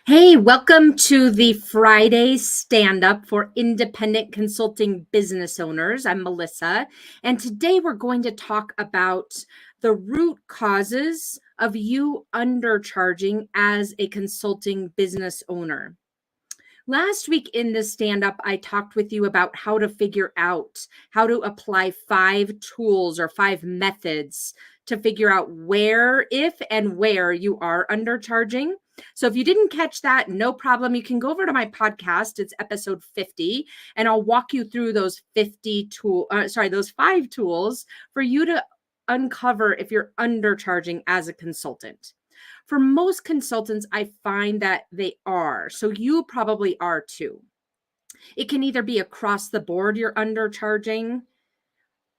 Hey, welcome to the Friday stand up for independent consulting business owners. I'm Melissa, and today we're going to talk about the root causes of you undercharging as a consulting business owner. Last week in this stand up, I talked with you about how to figure out how to apply 5 tools or 5 methods to figure out where, if, and where you are undercharging. So if you didn't catch that, no problem. You can go over to my podcast. It's episode 50, and I'll walk you through those those 5 tools for you to uncover if you're undercharging as a consultant. For most consultants, I find that they are. So you probably are too. It can either be across the board, you're undercharging.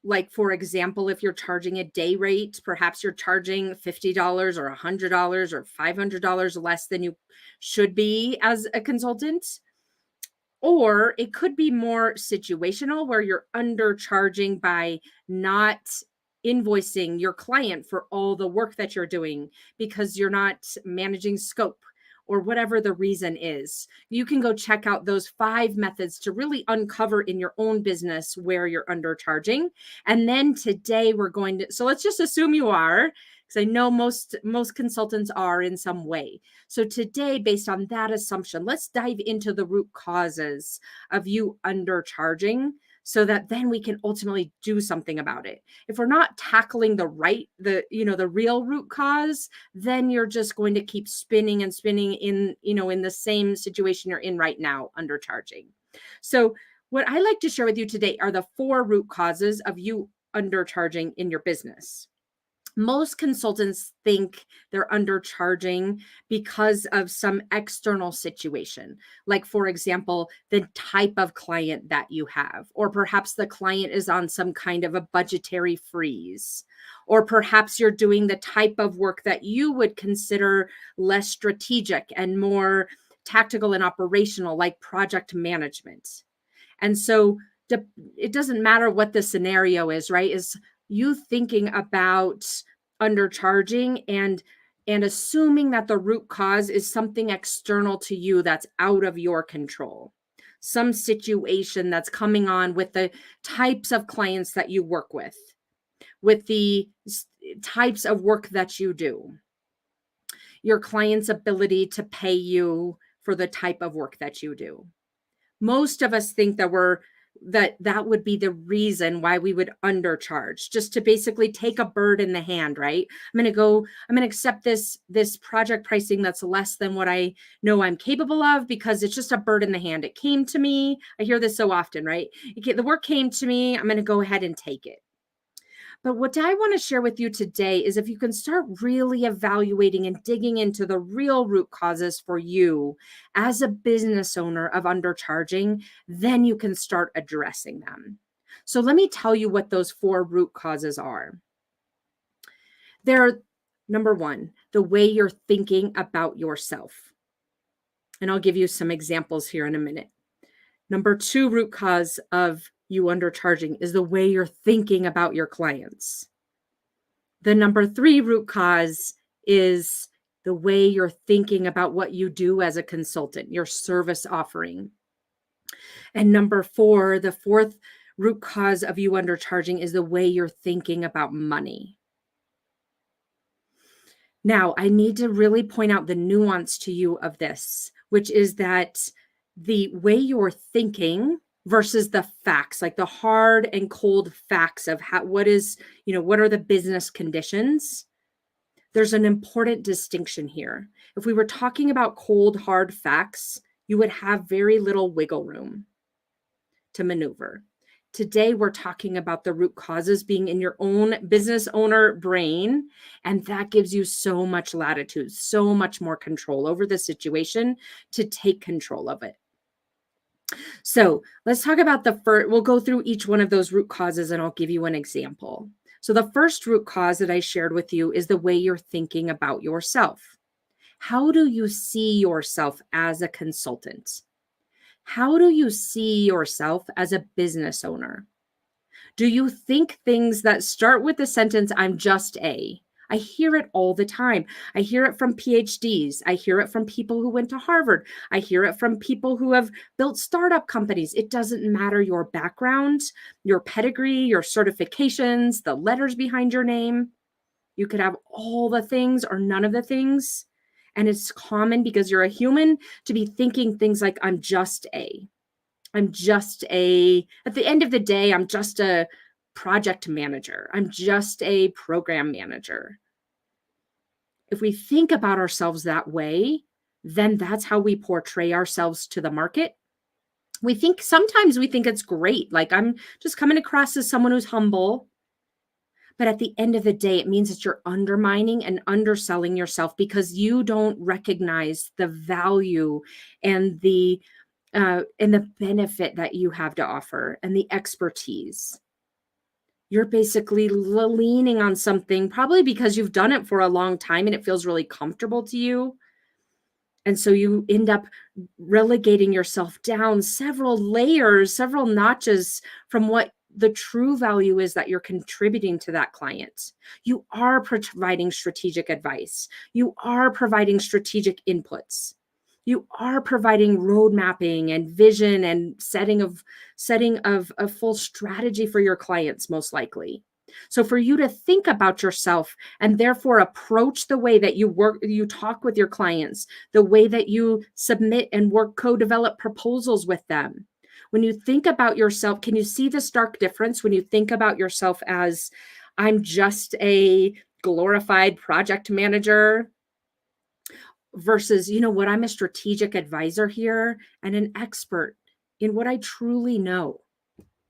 Like, for example, if you're charging a day rate, perhaps you're charging $50 or $100 or $500 less than you should be as a consultant. Or it could be more situational where you're undercharging by not invoicing your client for all the work that you're doing because you're not managing scope or whatever the reason is. You can go check out those 5 methods to really uncover in your own business where you're undercharging. And then today we're going to, so let's just assume you are, because I know most consultants are in some way. So today, based on that assumption, let's dive into the root causes of you undercharging so that then we can ultimately do something about it. If we're not tackling the real root cause, then you're just going to keep spinning and spinning in the same situation you're in right now, undercharging. So what I like to share with you today are the 4 root causes of you undercharging in your business. Most consultants think they're undercharging because of some external situation. Like, for example, the type of client that you have, or perhaps the client is on some kind of a budgetary freeze, or perhaps you're doing the type of work that you would consider less strategic and more tactical and operational, like project management. And so it doesn't matter what the scenario is, right? Is you thinking about undercharging and assuming that the root cause is something external to you that's out of your control. Some situation that's coming on with the types of clients that you work with the types of work that you do, your client's ability to pay you for the type of work that you do. Most of us think that would be the reason why we would undercharge, just to basically take a bird in the hand, right? I'm going to accept this project pricing that's less than what I know I'm capable of because it's just a bird in the hand. It came to me. I hear this so often, right? The work came to me. I'm going to go ahead and take it. But what I want to share with you today is if you can start really evaluating and digging into the real root causes for you as a business owner of undercharging, then you can start addressing them. So let me tell you what those 4 root causes are. They're, number 1, the way you're thinking about yourself. And I'll give you some examples here in a minute. Number 2 root cause of you undercharging is the way you're thinking about your clients. The number 3 root cause is the way you're thinking about what you do as a consultant, your service offering. And number 4, the 4th root cause of you undercharging is the way you're thinking about money. Now, I need to really point out the nuance to you of this, which is that the way you're thinking versus the facts, like the hard and cold facts of what are the business conditions. There's an important distinction here. If we were talking about cold, hard facts, you would have very little wiggle room to maneuver. Today, we're talking about the root causes being in your own business owner brain, and that gives you so much latitude, so much more control over the situation to take control of it. So let's talk about we'll go through each one of those root causes and I'll give you an example. So the first root cause that I shared with you is the way you're thinking about yourself. How do you see yourself as a consultant? How do you see yourself as a business owner? Do you think things that start with the sentence, I'm just a, I hear it all the time. I hear it from PhDs. I hear it from people who went to Harvard. I hear it from people who have built startup companies. It doesn't matter your background, your pedigree, your certifications, the letters behind your name. You could have all the things or none of the things. And it's common because you're a human to be thinking things like, I'm just at the end of the day, I'm just a project manager. I'm just a program manager. If we think about ourselves that way, then that's how we portray ourselves to the market. Sometimes we think it's great. Like, I'm just coming across as someone who's humble. But at the end of the day, it means that you're undermining and underselling yourself because you don't recognize the value and the benefit that you have to offer and the expertise. You're basically leaning on something probably because you've done it for a long time and it feels really comfortable to you. And so you end up relegating yourself down several layers, several notches from what the true value is that you're contributing to that client. You are providing strategic advice. You are providing strategic inputs. You are providing road mapping and vision and setting of a full strategy for your clients, most likely. So for you to think about yourself and therefore approach the way that you talk with your clients, the way that you submit and work co-develop proposals with them. When you think about yourself, can you see the stark difference when you think about yourself as, I'm just a glorified project manager versus, you know what, I'm a strategic advisor here and an expert in what I truly know.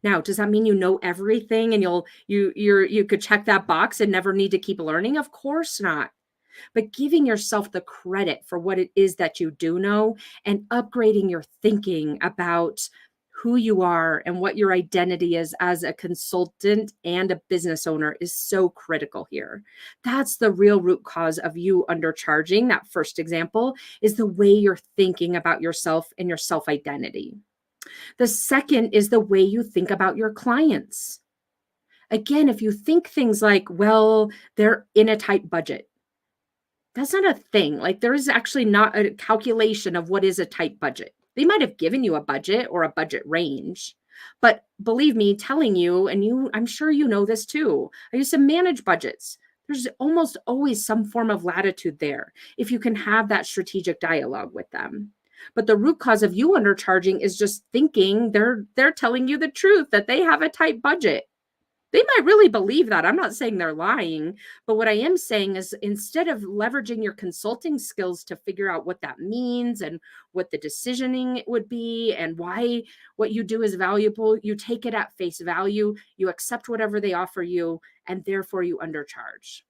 Now, does that mean you know everything and you could check that box and never need to keep learning? Of course not. But giving yourself the credit for what it is that you do know and upgrading your thinking about who you are and what your identity is as a consultant and a business owner is so critical here. That's the real root cause of you undercharging. That first example is the way you're thinking about yourself and your self identity. The second is the way you think about your clients. Again, if you think things like, well, they're in a tight budget, that's not a thing. Like, there is actually not a calculation of what is a tight budget. They might have given you a budget or a budget range, but believe me, telling you, and I'm sure you know this too. I used to manage budgets. There's almost always some form of latitude there if you can have that strategic dialogue with them. But the root cause of you undercharging is just thinking they're telling you the truth that they have a tight budget. They might really believe that. I'm not saying they're lying, but what I am saying is instead of leveraging your consulting skills to figure out what that means and what the decisioning would be and why what you do is valuable, you take it at face value, you accept whatever they offer you, and therefore you undercharge.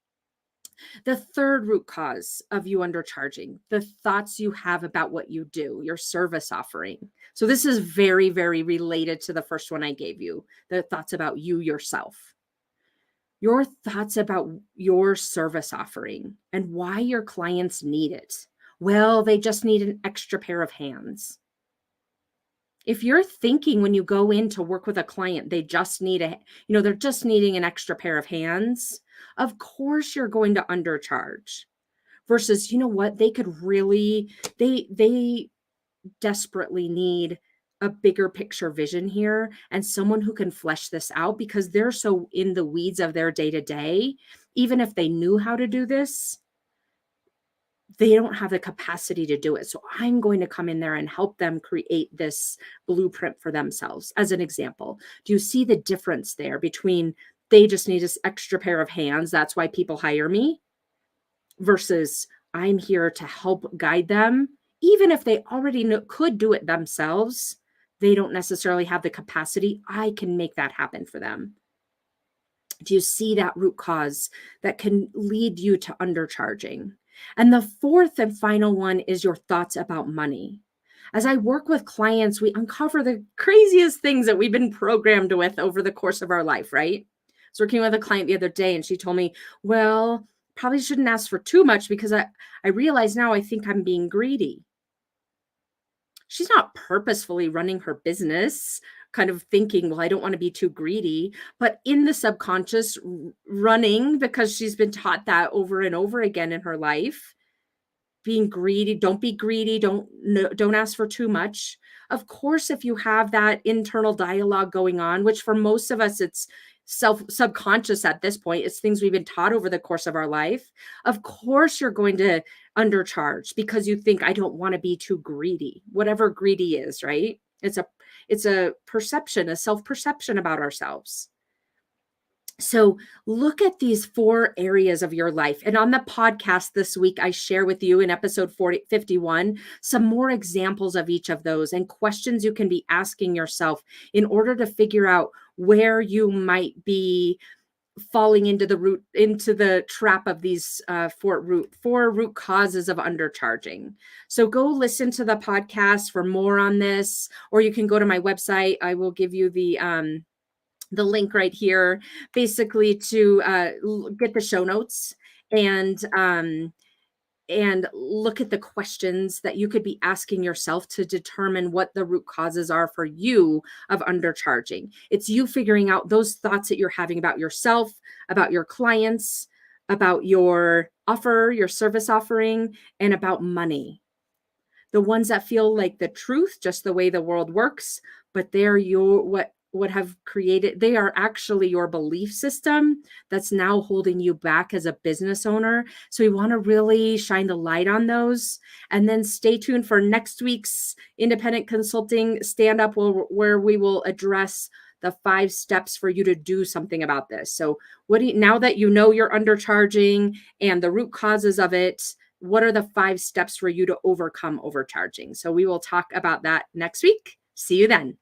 The third root cause of you undercharging, the thoughts you have about what you do, your service offering. So this is very, very related to the first one I gave you, the thoughts about you yourself. Your thoughts about your service offering and why your clients need it. Well, they just need an extra pair of hands. If you're thinking when you go in to work with a client, they're just needing an extra pair of hands, of course you're going to undercharge. Versus, you know what, they desperately need a bigger picture vision here and someone who can flesh this out because they're so in the weeds of their day to day. Even if they knew how to do this, they don't have the capacity to do it. So I'm going to come in there and help them create this blueprint for themselves. As an example, do you see the difference there between they just need this extra pair of hands, that's why people hire me, versus I'm here to help guide them. Even if they already could do it themselves, they don't necessarily have the capacity. I can make that happen for them. Do you see that root cause that can lead you to undercharging? And the fourth and final one is your thoughts about money. As I work with clients, we uncover the craziest things that we've been programmed with over the course of our life, right? I was working with a client the other day and she told me, well, probably shouldn't ask for too much because I realize now I think I'm being greedy. She's not purposefully running her business kind of thinking, well, I don't want to be too greedy, but in the subconscious running because she's been taught that over and over again in her life, being greedy, don't be greedy, don't no, don't ask for too much. Of course, if you have that internal dialogue going on, which for most of us it's subconscious at this point, it's things we've been taught over the course of our life. Of course, you're going to undercharge because you think I don't want to be too greedy. Whatever greedy is, right? It's a perception, a self-perception about ourselves. So look at these 4 areas of your life. And on the podcast this week, I share with you in episode 51 some more examples of each of those and questions you can be asking yourself in order to figure out where you might be falling into the trap of these 4 root causes of undercharging. So go listen to the podcast for more on this, or you can go to my website. I will give you the link right here, basically to get the show notes and look at the questions that you could be asking yourself to determine what the root causes are for you of undercharging. It's you figuring out those thoughts that you're having about yourself, about your clients, about your offer, your service offering, and about money. The ones that feel like the truth, just the way the world works, but they're what have created, they are actually your belief system that's now holding you back as a business owner. So we want to really shine the light on those. And then stay tuned for next week's independent consulting stand up where we will address the 5 steps for you to do something about this. So now that you know you're undercharging and the root causes of it, what are the 5 steps for you to overcome overcharging? So we will talk about that next week. See you then.